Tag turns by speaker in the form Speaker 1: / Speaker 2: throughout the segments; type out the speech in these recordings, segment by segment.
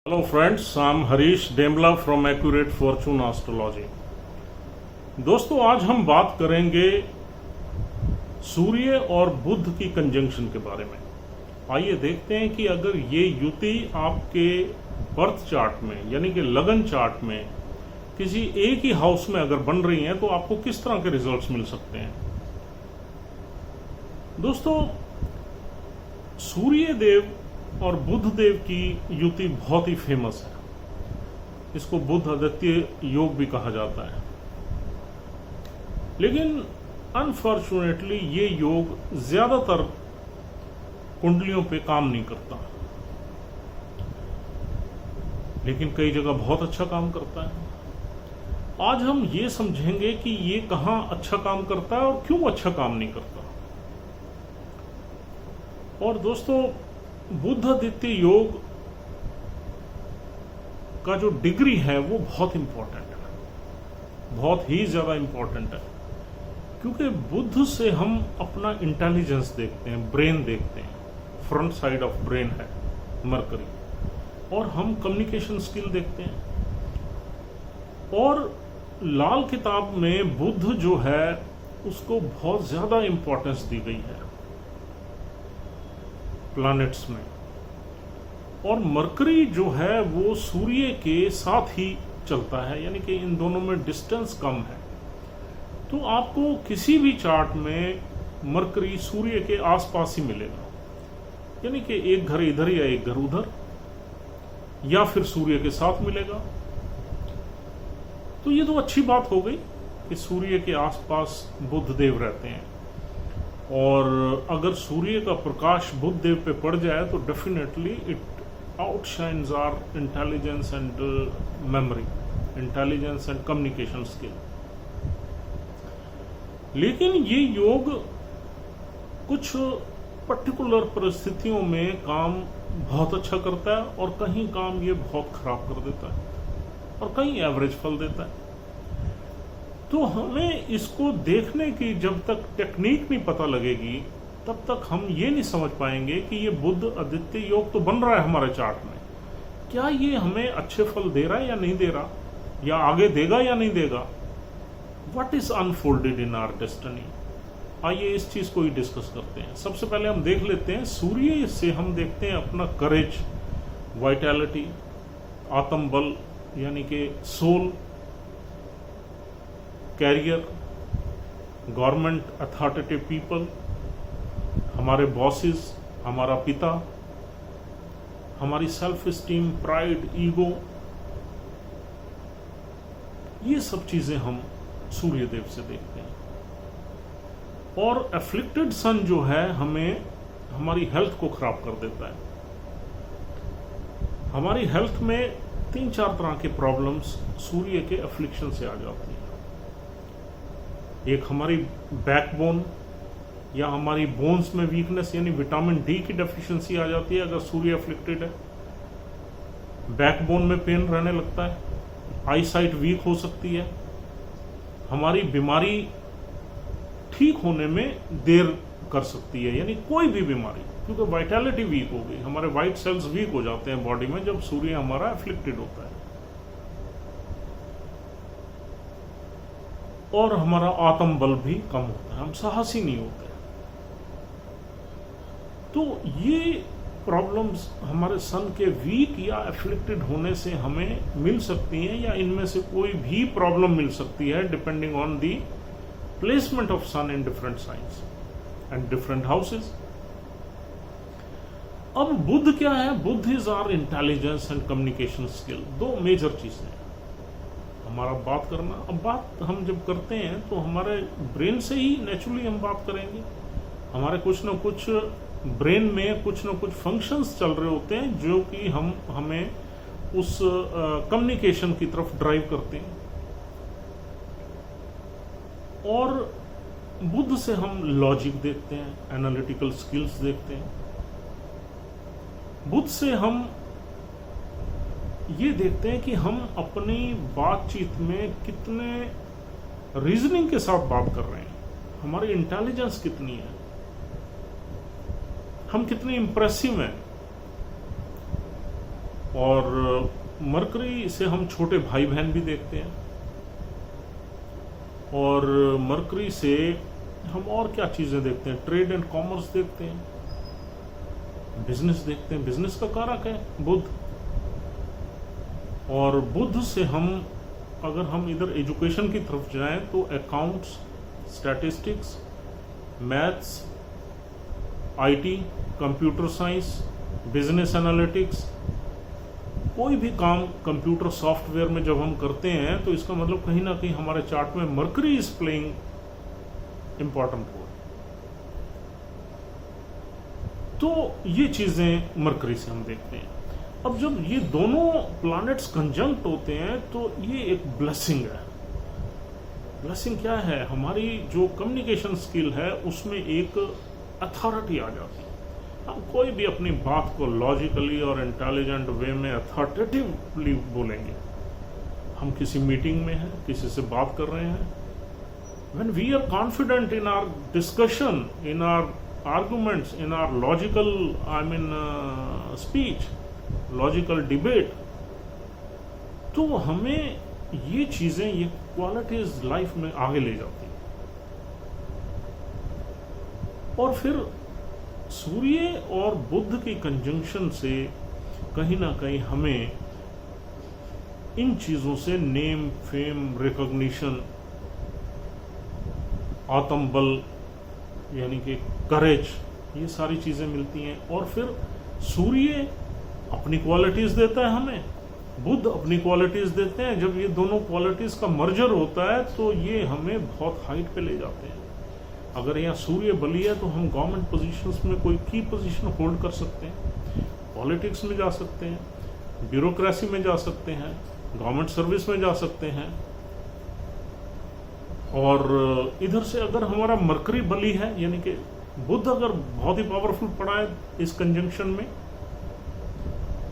Speaker 1: Hello friends, I'm Harish Demla from Accurate Fortune Astrology। दोस्तों आज हम बात करेंगे सूर्य और बुध की कंजंक्शन के बारे में। आइए देखते हैं कि अगर ये युति आपके बर्थ चार्ट में यानी कि लगन चार्ट में किसी एक ही हाउस में अगर बन रही हैं तो आपको किस तरह के रिजल्ट्स मिल सकते हैं। दोस्तों सूर्य देव और बुध देव की युति बहुत ही फेमस है। इसको बुध आदित्य योग भी कहा जाता है, लेकिन अनफॉर्चुनेटली ये योग ज्यादातर कुंडलियों पे काम नहीं करता, लेकिन कई जगह बहुत अच्छा काम करता है। आज हम ये समझेंगे कि ये कहां अच्छा काम करता है और क्यों अच्छा काम नहीं करता। और दोस्तों बुध आदित्य योग का जो डिग्री है वो बहुत इंपॉर्टेंट है, बहुत ही ज्यादा इंपॉर्टेंट है, क्योंकि बुध से हम अपना इंटेलिजेंस देखते हैं, ब्रेन देखते हैं। फ्रंट साइड ऑफ ब्रेन है मरकरी, और हम कम्युनिकेशन स्किल देखते हैं। और लाल किताब में बुध जो है उसको बहुत ज्यादा इंपॉर्टेंस दी गई है प्लैनेट्स में। और मरकरी जो है वो सूर्य के साथ ही चलता है, यानी कि इन दोनों में डिस्टेंस कम है। तो आपको किसी भी चार्ट में मरकरी सूर्य के आसपास ही मिलेगा, यानी कि एक घर इधर या एक घर उधर, या फिर सूर्य के साथ मिलेगा। तो ये तो अच्छी बात हो गई कि सूर्य के आसपास बुध देव रहते हैं, और अगर सूर्य का प्रकाश बुध देव पे पड़ जाए तो definitely it outshines our intelligence and memory, intelligence and communication skill. लेकिन ये योग कुछ पर्टिकुलर परिस्थितियों में काम बहुत अच्छा करता है, और कहीं काम ये बहुत खराब कर देता है, और कहीं एवरेज फल देता है। तो हमें इसको देखने की जब तक टेक्निक नहीं पता लगेगी तब तक हम ये नहीं समझ पाएंगे कि ये बुध आदित्य योग तो बन रहा है हमारे चार्ट में, क्या ये हमें अच्छे फल दे रहा है या नहीं दे रहा, या आगे देगा या नहीं देगा। What is unfolded in our destiny. आइए इस चीज को ही डिस्कस करते हैं। सबसे पहले हम देख लेते हैं सूर्य से हम देखते हैं अपना करेज, वाइटैलिटी, आत्मबल यानी कि soul, career, government authoritative people, हमारे बॉसेस, हमारा पिता, हमारी सेल्फ स्टीम, प्राइड, ईगो, ये सब चीजें हम सूर्य देव से देखते हैं। और एफ्लिक्टेड सन जो है हमें हमारी हेल्थ को खराब कर देता है। हमारी हेल्थ में 3-4 तरह के प्रॉब्लम्स सूर्य के एफ्लिक्शन से आ जाती हैं। एक हमारी बैकबोन या हमारी बोन्स में वीकनेस यानी विटामिन डी की डेफिशिएंसी आ जाती है अगर सूर्य अफ्लिक्टेड है। बैकबोन में पेन रहने लगता है, आई साइट वीक हो सकती है, हमारी बीमारी ठीक होने में देर कर सकती है, यानी कोई भी बीमारी, क्योंकि वाइटैलिटी वीक हो गई, हमारे वाइट सेल्स वीक हो जाते हैं बॉडी में जब सूर्य हमारा अफ्लिक्टेड होता है। और हमारा आत्मबल भी कम होता है, हम साहसी नहीं होते। तो ये प्रॉब्लम्स हमारे सन के वीक या एफ्लिक्टेड होने से हमें मिल सकती हैं, या इनमें से कोई भी प्रॉब्लम मिल सकती है depending on the placement of sun in different signs and different houses. अब बुध क्या है? Budh is our intelligence and communication skill. दो मेजर चीजें हैं हमारा बात करना। अब बात हम जब करते हैं तो हमारे ब्रेन से ही नेचुरली हम बात करेंगे। हमारे कुछ ना कुछ ब्रेन में कुछ ना कुछ फंक्शंस चल रहे होते हैं जो कि हमें उस कम्युनिकेशन की तरफ ड्राइव करते हैं। और बुध से हम लॉजिक देखते हैं, एनालिटिकल स्किल्स देखते हैं। बुध से हम ये देखते हैं कि हम अपनी बातचीत में कितने रीजनिंग के साथ बात कर रहे हैं, हमारी इंटेलिजेंस कितनी है, हम कितने इंप्रेसिव हैं। और मरकरी से हम छोटे भाई बहन भी देखते हैं, और मरकरी से हम और क्या चीजें देखते हैं, ट्रेड एंड कॉमर्स देखते हैं, बिजनेस देखते हैं। बिजनेस का कारक है बुध, और बुध से हम अगर हम इधर एजुकेशन की तरफ जाएं तो accounts, statistics, maths, IT, computer science, business analytics, कोई भी काम कंप्यूटर सॉफ्टवेयर में जब हम करते हैं तो इसका मतलब कहीं ना कहीं हमारे चार्ट में Mercury is playing important role. तो ये चीजें मरकरी से हम देखते हैं। अब जब ये दोनों प्लैनेट्स कंजंक्ट होते हैं तो ये एक ब्लेसिंग है। ब्लेसिंग क्या है? हमारी जो कम्युनिकेशन स्किल है उसमें एक अथॉरिटी आ जाती है। हम कोई भी अपनी बात को लॉजिकली और इंटेलिजेंट वे में अथॉरिटेटिवली बोलेंगे। हम किसी मीटिंग में हैं, किसी से बात कर रहे हैं, when we are confident in our discussion, in our arguments, in our logical speech, logical debate, तो हमें ये चीजें, ये क्वालिटीज लाइफ में आगे ले जाती हैं। और फिर सूर्य और बुध की कंजंक्शन से कहीं ना कहीं हमें इन चीजों से नेम, फेम, रिकॉग्निशन, आत्मबल यानी कि करेज, ये सारी चीजें मिलती हैं। और फिर सूर्य अपनी क्वालिटीज देता है हमें, बुध अपनी क्वालिटीज देते हैं। जब ये दोनों क्वालिटीज का मर्जर होता है तो ये हमें बहुत हाइट पे ले जाते हैं। अगर यहाँ सूर्य बली है तो हम गवर्नमेंट पोजीशंस में कोई की पोजीशन होल्ड कर सकते हैं, पॉलिटिक्स में जा सकते हैं, ब्यूरोक्रेसी में जा सकते हैं, गवर्नमेंट सर्विस में जा सकते हैं। और इधर से अगर हमारा मरकरी बली है, यानी कि बुध अगर बहुत ही पावरफुल पड़ा है इस कंजंक्शन में,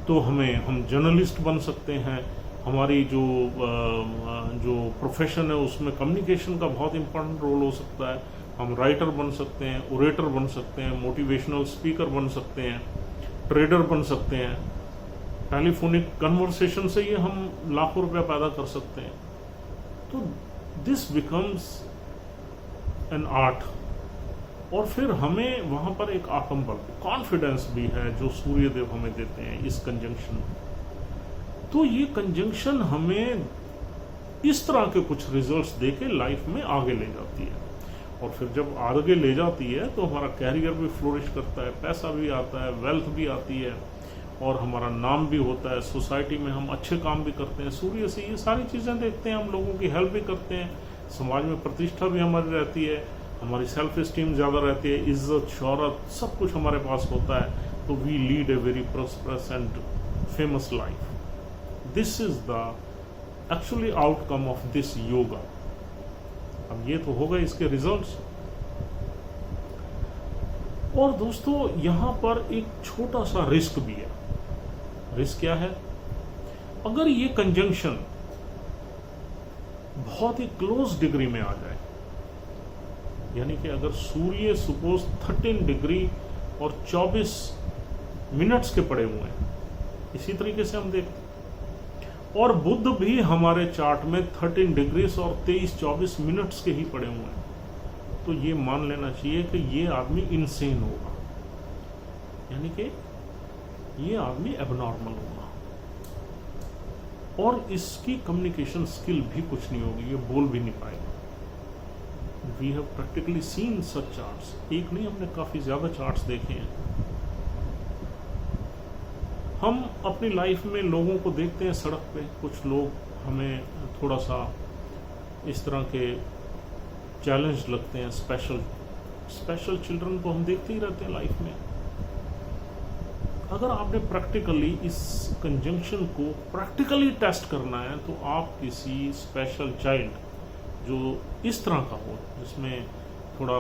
Speaker 1: तो हम जर्नलिस्ट बन सकते हैं। हमारी जो प्रोफेशन है उसमें कम्युनिकेशन का बहुत इंपॉर्टेंट रोल हो सकता है। हम राइटर बन सकते हैं, ओरेटर बन सकते हैं, मोटिवेशनल स्पीकर बन सकते हैं, ट्रेडर बन सकते हैं। टेलीफोनिक कन्वर्सेशन से ये हम लाखों रुपया पैदा कर सकते हैं। तो दिस बिकम्स एन आर्ट। और फिर हमें वहां पर एक आत्मबल, कॉन्फिडेंस भी है जो सूर्यदेव हमें देते हैं इस कंजंक्शन में। तो ये कंजंक्शन हमें इस तरह के कुछ रिजल्ट्स देके लाइफ में आगे ले जाती है। और फिर जब आगे ले जाती है तो हमारा कैरियर भी फ्लोरिश करता है, पैसा भी आता है, वेल्थ भी आती है, और हमारा नाम भी होता है, सोसाइटी में हम अच्छे काम भी करते हैं। सूर्य से ये सारी चीज़ें देखते हैं, हम लोगों की हेल्प भी करते हैं, समाज में प्रतिष्ठा भी हमारी रहती है, हमारी सेल्फ एस्टीम ज़्यादा रहती है, इज्जत, शोहरत, सब कुछ हमारे पास होता है। तो we lead a very prosperous and famous life. This is the actually outcome of this yoga. अब ये तो हो गए इसके रिजल्ट्स। और दोस्तों यहां पर एक छोटा सा रिस्क भी है। रिस्क क्या है? अगर ये कंजंक्शन बहुत ही क्लोज डिग्री में आ जाए, यानी कि अगर सूर्य सपोज 13 डिग्री और 24 मिनट्स के पड़े हुए हैं, इसी तरीके से हम देखते हैं, और बुध भी हमारे चार्ट में 13 डिग्रीज और 23-24 मिनट्स के ही पड़े हुए हैं, तो ये मान लेना चाहिए कि ये आदमी इनसेन होगा, यानी कि ये आदमी एबनॉर्मल होगा, और इसकी कम्युनिकेशन स्किल भी कुछ नहीं होगी, ये बोल भी नहीं पाएगा। We have practically seen such charts, एक नहीं, हमने काफी ज्यादा चार्ट्स देखे हैं। हम अपनी लाइफ में लोगों को देखते हैं सड़क पे, कुछ लोग हमें थोड़ा सा इस तरह के चैलेंज लगते हैं, स्पेशल चिल्ड्रन को हम देखते ही रहते हैं लाइफ में। अगर आपने प्रैक्टिकली इस कंजंक्शन को प्रैक्टिकली टेस्ट करना है तो आप किसी स्पेशल चाइल्ड जो इस तरह का हो, जिसमें थोड़ा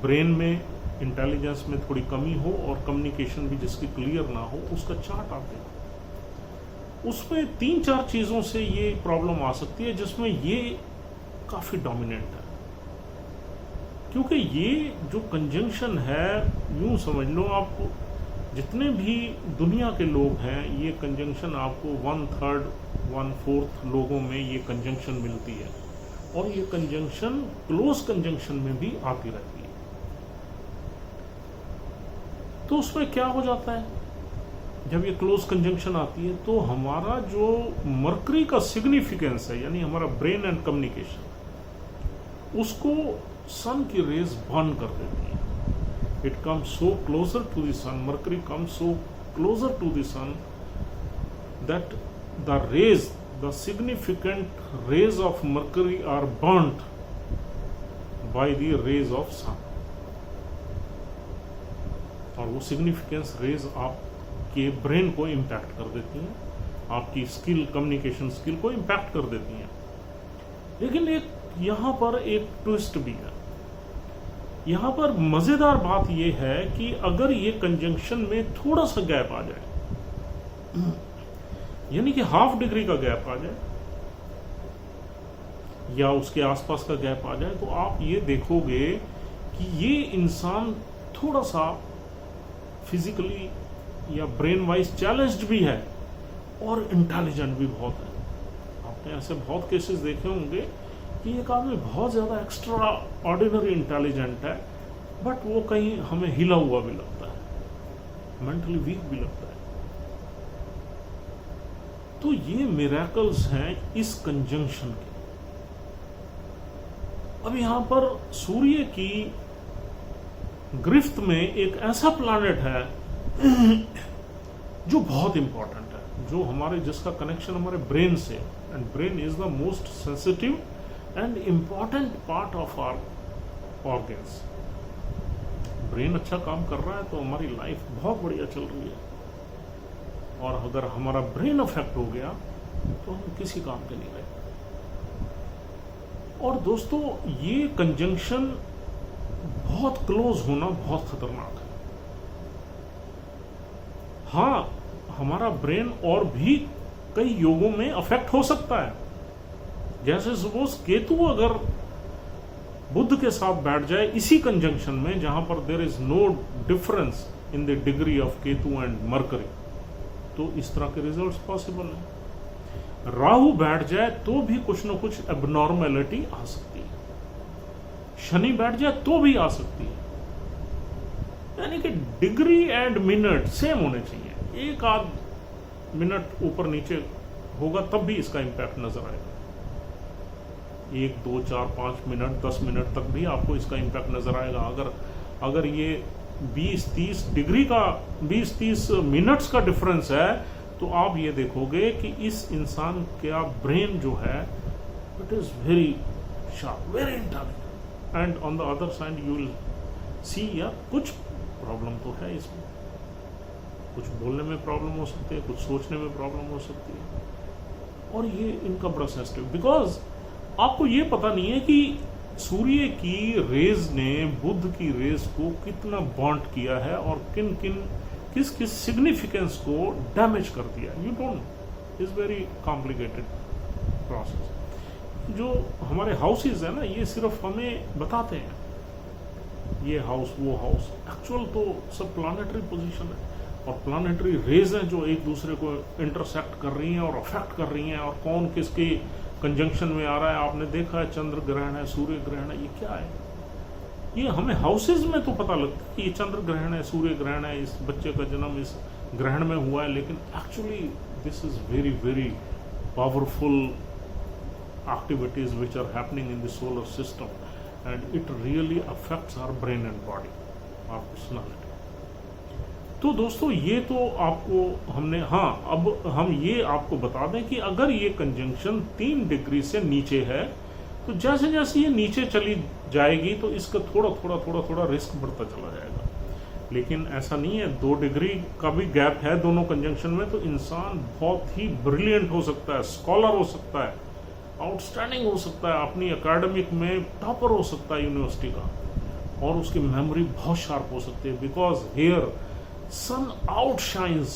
Speaker 1: ब्रेन में, इंटेलिजेंस में थोड़ी कमी हो और कम्युनिकेशन भी जिसकी क्लियर ना हो, उसका चार्ट आप देखो। उसमें 3-4 चीज़ों से ये प्रॉब्लम आ सकती है जिसमें ये काफ़ी डोमिनेंट है। क्योंकि ये जो कंजंक्शन है, यूं समझ लो आप, जितने भी दुनिया के लोग हैं, ये कंजंक्शन आपको 1/3 1/4 लोगों में ये कंजंक्शन मिलती है, और ये कंजंक्शन क्लोज कंजंक्शन में भी आती रहती है। तो उसमें क्या हो जाता है, जब ये क्लोज कंजंक्शन आती है तो हमारा जो मरकरी का सिग्निफिकेंस है, यानी हमारा ब्रेन एंड कम्युनिकेशन, उसको सन की रेज बर्न कर देती है। It comes so closer to the sun, Mercury comes so closer to the sun that the rays, the significant rays of mercury are burnt by the rays of sun, और वो significance raise आपके brain को impact कर देती हैं, आपकी skill, communication skill को impact कर देती हैं। लेकिन एक यहां पर एक ट्विस्ट भी है। यहां पर मजेदार बात यह है कि अगर ये कंजंक्शन में थोड़ा सा गैप आ जाए, यानी कि 1/2 डिग्री का गैप आ जाए या उसके आसपास का गैप आ जाए, तो आप ये देखोगे कि ये इंसान थोड़ा सा फिजिकली या ब्रेन वाइज चैलेंज्ड भी है और इंटेलिजेंट भी बहुत है। आपने ऐसे बहुत केसेस देखे होंगे कि एक आदमी बहुत ज्यादा एक्स्ट्रा ऑर्डिनरी इंटेलिजेंट है, बट वो कहीं हमें हिला हुआ भी लगता है, मेंटली वीक भी लगता है। तो ये मिरेकल्स हैं इस कंजंक्शन के। अब यहां पर सूर्य की गिरफ्त में एक ऐसा प्लैनेट है जो बहुत इंपॉर्टेंट है, जो हमारे, जिसका कनेक्शन हमारे ब्रेन से, and brain is the most sensitive and important part of our organs. Brain अच्छा काम कर रहा है तो हमारी लाइफ बहुत बढ़िया चल रही है, और अगर हमारा ब्रेन अफेक्ट हो गया तो हम किसी काम के नहीं रहे। और दोस्तों, ये कंजंक्शन बहुत क्लोज होना बहुत खतरनाक है। हाँ, हमारा ब्रेन और भी कई योगों में अफेक्ट हो सकता है। जैसे सपोज केतु अगर बुध के साथ बैठ जाए इसी कंजंक्शन में, जहां पर there is no difference in the degree of Ketu and Mercury, तो इस तरह के रिजल्ट्स पॉसिबल है। राहु बैठ जाए तो भी कुछ न कुछ एबनॉर्मेलिटी आ सकती है, शनि बैठ जाए तो भी आ सकती है। यानी कि डिग्री एंड मिनट सेम होने चाहिए, एक आध मिनट ऊपर नीचे होगा तब भी इसका इंपैक्ट नजर आएगा। 1, 2, 4, 5 मिनट, 10 मिनट तक भी आपको इसका इंपैक्ट नजर आएगा। अगर ये 20-30 डिग्री का, 20-30 मिनट्स का डिफरेंस है, तो आप ये देखोगे कि इस इंसान का ब्रेन जो है, it is very sharp, very intelligent, and on the other side you will see यार कुछ प्रॉब्लम तो है इसमें, कुछ बोलने में प्रॉब्लम हो सकती है, कुछ सोचने में प्रॉब्लम हो सकती है, और ये इनका बड़ा सेंसिटिव, बिकॉज आपको ये पता नहीं है कि सूर्य की रेज ने बुध की रेज को कितना बॉन्ड किया है और किस किस सिग्निफिकेंस को डैमेज कर दिया। You don't, is very complicated process. जो हमारे हाउसेज है ना, ये सिर्फ हमें बताते हैं ये हाउस वो हाउस, एक्चुअल तो सब प्लानिटरी पोजीशन है और प्लानिटरी रेज हैं जो एक दूसरे को इंटरसेक्ट कर रही हैं और अफेक्ट कर रही हैं, और कौन किसके कंजंक्शन में आ रहा है। आपने देखा है चंद्र ग्रहण है, सूर्य ग्रहण है, ये क्या है? ये हमें हाउसेज में तो पता लगता है कि ये चंद्र ग्रहण है, सूर्य ग्रहण है, इस बच्चे का जन्म इस ग्रहण में हुआ है, लेकिन actually this is very very powerful activities which are happening in the solar system, and it really affects our brain and body, our personality. तो दोस्तों, ये तो आपको हमने, हाँ, अब हम ये आपको बता दें कि अगर ये कंजंक्शन 3 डिग्री से नीचे है, तो जैसे जैसे ये नीचे चली जाएगी तो इसका थोड़ा रिस्क बढ़ता चला जाएगा। लेकिन ऐसा नहीं है, 2 डिग्री का भी गैप है दोनों कंजंक्शन में, तो इंसान बहुत ही ब्रिलियंट हो सकता है, स्कॉलर हो सकता है, आउटस्टैंडिंग हो सकता है, अपनी एकेडमिक में टॉपर हो सकता है यूनिवर्सिटी का, और उसकी मेमोरी बहुत शार्प हो सकती है, because here sun outshines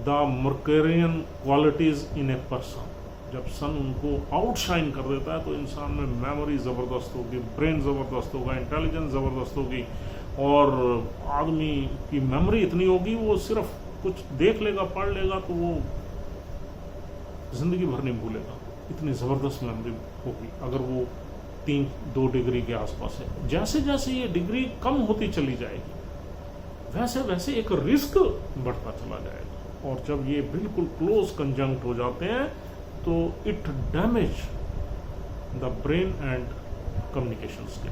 Speaker 1: the Mercurian qualities in a person. जब सन उनको आउटशाइन कर देता है तो इंसान में मेमोरी जबरदस्त होगी, ब्रेन जबरदस्त होगा, इंटेलिजेंस जबरदस्त होगी, और आदमी की मेमोरी इतनी होगी, वो सिर्फ कुछ देख लेगा, पढ़ लेगा तो वो जिंदगी भर नहीं भूलेगा। इतनी ज़बरदस्त मेमोरी होगी अगर वो 2 डिग्री के आसपास है। जैसे जैसे ये डिग्री कम होती चली जाएगी वैसे वैसे एक रिस्क बढ़ता चला जाएगा, और जब ये बिल्कुल क्लोज कंजंक्ट हो जाते हैं तो it damage the brain and communication skill.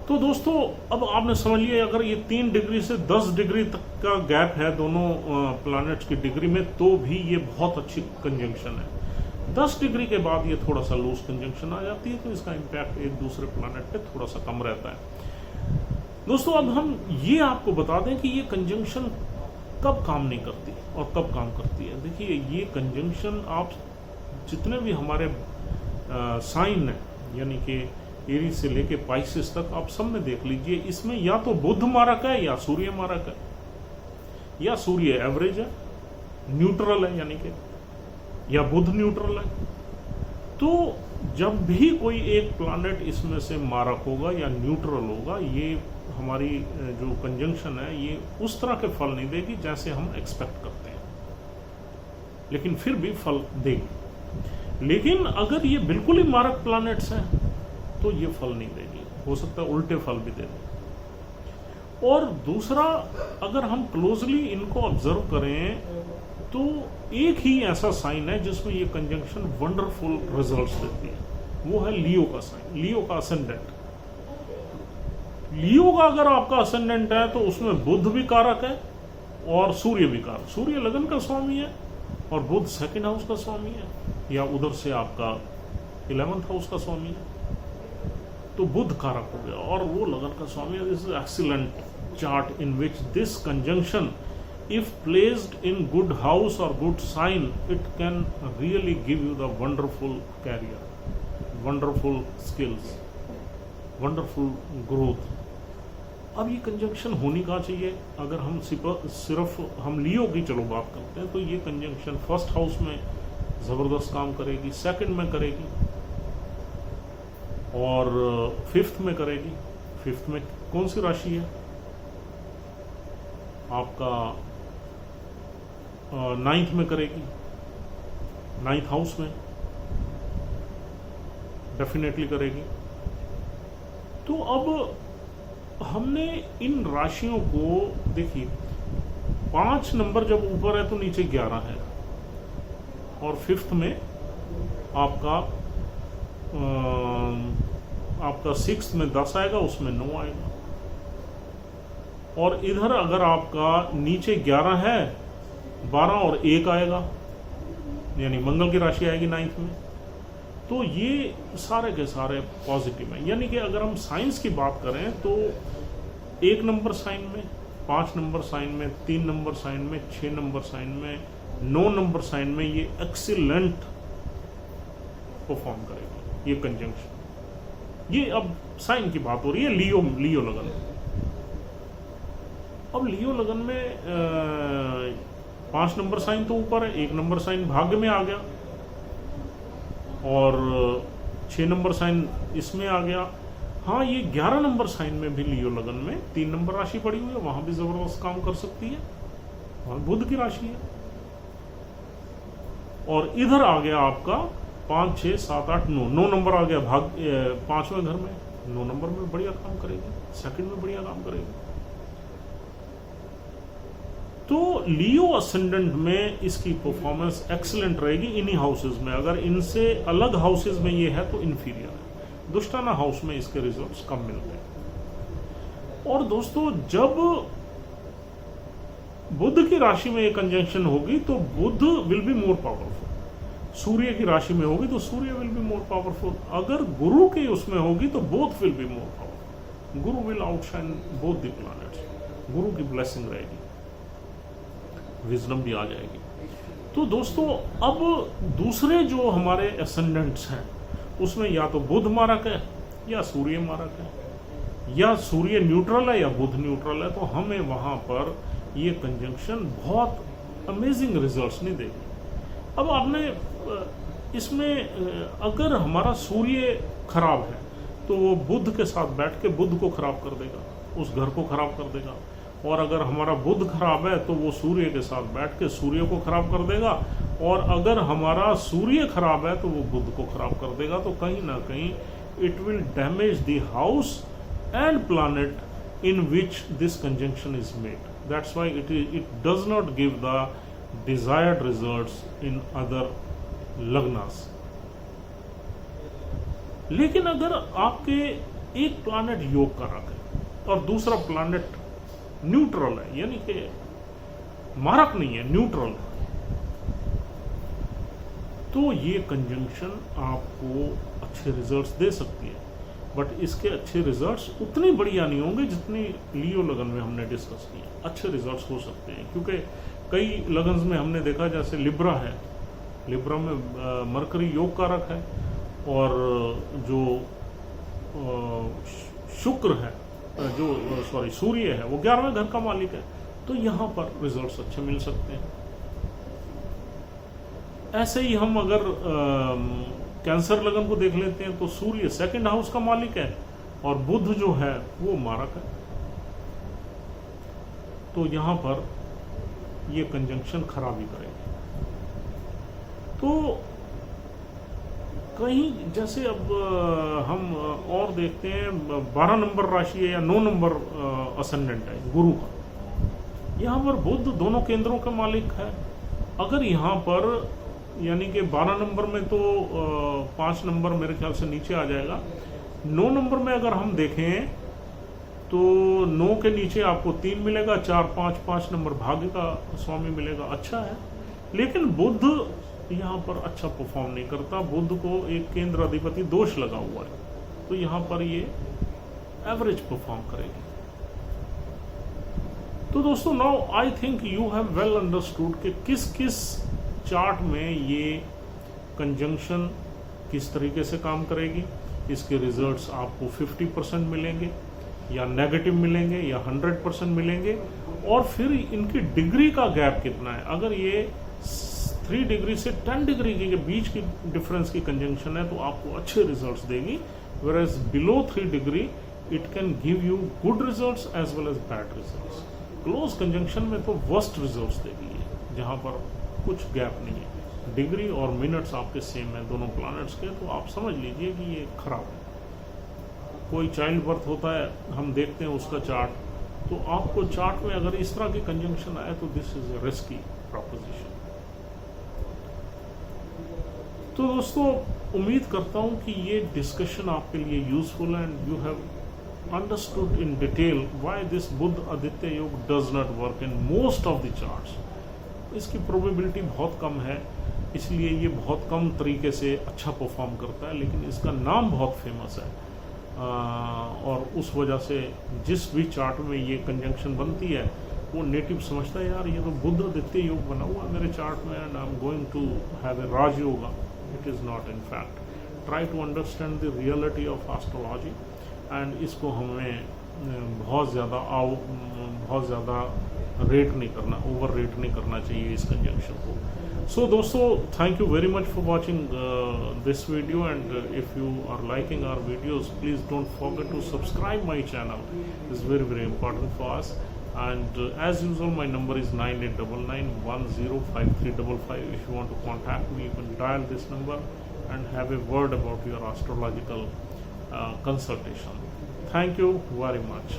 Speaker 1: तो दोस्तों अब आपने समझ लिया, अगर ये 3 डिग्री से 10 डिग्री तक का गैप है दोनों प्लैनेट्स की डिग्री में, तो भी ये बहुत अच्छी कंजंक्शन है। 10 डिग्री के बाद ये थोड़ा सा लूज कंजंक्शन आ जाती है, तो इसका इम्पैक्ट एक दूसरे प्लैनेट पे थोड़ा सा कम रहता है। दोस्तों अब हम ये आपको बता दें कि ये कंजंक्शन कब काम नहीं करती और कब काम करती है। देखिए ये कंजंक्शन आप जितने भी हमारे साइन है, यानी कि एरीज से लेके पाइसेस तक, आप सब में देख लीजिए, इसमें या तो बुध मारक है या सूर्य मारक है, या सूर्य एवरेज है, न्यूट्रल है यानी कि, या बुध न्यूट्रल है। तो जब भी कोई एक प्लैनेट इसमें से मारक होगा या न्यूट्रल होगा, ये हमारी जो कंजंक्शन है ये उस तरह के फल नहीं देगी जैसे हम एक्सपेक्ट करते हैं, लेकिन फिर भी फल देगी। लेकिन अगर ये बिल्कुल ही मारक प्लैनेट्स हैं तो ये फल नहीं देगी, हो सकता है उल्टे फल भी दे दे। और दूसरा, अगर हम क्लोजली इनको ऑब्जर्व करें तो एक ही ऐसा साइन है जिसमें ये कंजंक्शन वंडरफुल रिजल्ट्स देती है, वो है लियो का साइन, लियो का असेंडेंट। लियो का अगर आपका असेंडेंट है तो उसमें बुध भी कारक है और सूर्य भी कारक। सूर्य लगन का स्वामी है और बुध 2nd हाउस का स्वामी है, या उधर से आपका 11th हाउस का स्वामी है, तो बुध कारक हो गया और वो लगन का स्वामी है। This is excellent chart in which this conjunction if placed in good house or good sign, it can really give you the wonderful career, wonderful skills, wonderful growth। अब ये कंजंक्शन होनी कहाँ चाहिए? अगर हम सिर्फ हम लियो की चलो बात करते हैं तो ये कंजंक्शन 1st हाउस में जबरदस्त काम करेगी, 2nd में करेगी और 5th में करेगी। 5th में कौन सी राशि है आपका? 9th में करेगी, 9th हाउस में डेफिनेटली करेगी। तो अब हमने इन राशियों को देखिए, 5 नंबर जब ऊपर है तो नीचे 11 है, और 5th में आपका 6th में 10 आएगा, उसमें 9 आएगा। और इधर अगर आपका नीचे 11 है, 12 और 1 आएगा, यानी मंगल की राशि आएगी 9th में। तो ये सारे के सारे पॉजिटिव हैं। यानी कि अगर हम साइंस की बात करें तो 1 नंबर साइन में, 5 नंबर साइन में, 3 नंबर साइन में, 6 नंबर साइन में, 9 नंबर साइन में ये एक्सीलेंट परफॉर्म करेगा ये कंजंक्शन। ये अब साइन की बात हो रही है लियो लगन। अब लियो लगन में 5 नंबर साइन तो ऊपर है, 1 नंबर साइन भाग्य में आ गया और 6 नंबर साइन इसमें आ गया। हाँ, ये 11 नंबर साइन में भी लियो लगन में 3 नंबर राशि पड़ी हुई है, वहां भी जबरदस्त काम कर सकती है, वहां बुध की राशि है। और इधर आ गया आपका 5, 6, 7, 8, 9 नंबर आ गया भाग्य 5वें घर में, 9 नंबर में बढ़िया काम करेगी, 2nd में बढ़िया काम करेगी। तो लियो असेंडेंट में इसकी परफॉर्मेंस एक्सीलेंट रहेगी इन्हीं हाउसेज में। अगर इनसे अलग हाउसेज में ये है तो इन्फीरियर है। दुष्टाना हाउस में इसके रिजल्ट्स कम मिलते हैं। और दोस्तों, जब बुध की राशि में ये कंजंक्शन होगी तो Budh will be more powerful. Surya की राशि में होगी तो Surya will be more powerful. अगर गुरु की उसमें होगी तो both will be more powerful. Guru will outshine both the planets. Guru की ब्लेसिंग रहेगी, विजडम भी आ जाएगी। तो दोस्तों, अब दूसरे जो हमारे एसेंडेंट्स हैं उसमें या तो बुध मारक है या सूर्य मारक है, या सूर्य न्यूट्रल है या बुध न्यूट्रल है, तो हमें वहां पर ये कंजंक्शन बहुत अमेजिंग रिजल्ट्स नहीं देगी। अब आपने इसमें अगर हमारा सूर्य खराब है तो वो बुध के साथ बैठ के बुध को खराब कर देगा, उस घर को खराब कर देगा। और अगर हमारा बुध खराब है तो वो सूर्य के साथ बैठ के सूर्य को खराब कर देगा, और अगर हमारा सूर्य खराब है तो वो बुध को खराब कर देगा। तो कहीं ना कहीं it will damage the house and planet in which this conjunction is made. That's why it does not give the desired results in other lagnas. लेकिन अगर आपके एक प्लैनेट योग कारक है और दूसरा प्लैनेट न्यूट्रल है, यानी कि मारक नहीं है, न्यूट्रल है, तो ये कंजंक्शन आपको अच्छे रिजल्ट्स दे सकती है। बट इसके अच्छे रिजल्ट्स उतनी बढ़िया नहीं होंगे जितनी लियो लगन में हमने डिस्कस किया। अच्छे रिजल्ट्स हो सकते हैं क्योंकि कई लगन्स में हमने देखा, जैसे लिब्रा है, लिब्रा में मरकरी योग कारक है, और जो शुक्र है, जो सूर्य है, वो 11वें घर का मालिक है। तो यहां पर रिजल्ट्स अच्छे मिल सकते हैं। ऐसे ही हम अगर कैंसर लगन को देख लेते हैं तो सूर्य 2nd हाउस का मालिक है और बुध जो है वो मारक है। तो यहां पर ये कंजंक्शन खराबी करेगी। तो कहीं जैसे अब हम और देखते हैं 12 नंबर राशि है या 9 नंबर असेंडेंट है गुरु का, यहां पर बुध दोनों केंद्रों का मालिक है। अगर यहां पर यानी कि 12 नंबर में तो 5 नंबर मेरे ख्याल से नीचे आ जाएगा। 9 नंबर में अगर हम देखें तो 9 के नीचे आपको 3 मिलेगा, 4, 5 नंबर भाग्य का स्वामी मिलेगा, अच्छा है। लेकिन बुध यहाँ पर अच्छा परफॉर्म नहीं करता, बुध को एक केंद्र अधिपति दोष लगा हुआ है, तो यहाँ पर ये एवरेज परफॉर्म करेगी। तो दोस्तों, now I think you have well understood कि किस किस चार्ट में ये कंजंक्शन किस तरीके से काम करेगी। इसके रिजल्ट्स आपको 50% मिलेंगे या नेगेटिव मिलेंगे या 100% मिलेंगे, और फिर इनकी डिग्री का गैप कितना है। अगर ये 3 डिग्री से 10 डिग्री के बीच की डिफरेंस की कंजंक्शन है तो आपको अच्छे रिजल्ट्स देगी, whereas below 3 degree it can give you good results as well as bad results. Close conjunction में तो वर्स्ट रिजल्ट्स देगी ये, जहां पर कुछ गैप नहीं है, डिग्री और मिनट्स आपके सेम है दोनों प्लैनेट्स के, तो आप समझ लीजिए कि ये खराब है। कोई चाइल्ड बर्थ होता है, हम देखते हैं उसका चार्ट, तो आपको चार्ट में अगर इस तरह की कंजंक्शन आए तो this is a risky proposition. तो दोस्तों, उम्मीद करता हूं कि ये डिस्कशन आपके लिए यूजफुल है and you have understood in detail why this Budh Aditya yog does not work in most of the charts. इसकी प्रोबेबिलिटी बहुत कम है, इसलिए ये बहुत कम तरीके से अच्छा परफॉर्म करता है, लेकिन इसका नाम बहुत फेमस है। और उस वजह से जिस भी चार्ट में ये कंजंक्शन बनती है वो नेटिव समझता है, यार ये तो बुध आदित्य योग बना हुआ है मेरे चार्ट में and I am going to have a Rajyoga. It is not in fact. Try to understand the reality of astrology and इसको हमें बहुत ज़्यादा रेट नहीं करना, ओवर रेट नहीं करना चाहिए इस कंजंक्शन को। सो दोस्तों, thank you very much for watching this video, and if you are liking our videos please don't forget to subscribe my channel, is very very important for us. And as usual, my number is 9899105355. If you want to contact me, you can dial this number and have a word about your astrological consultation. Thank you very much.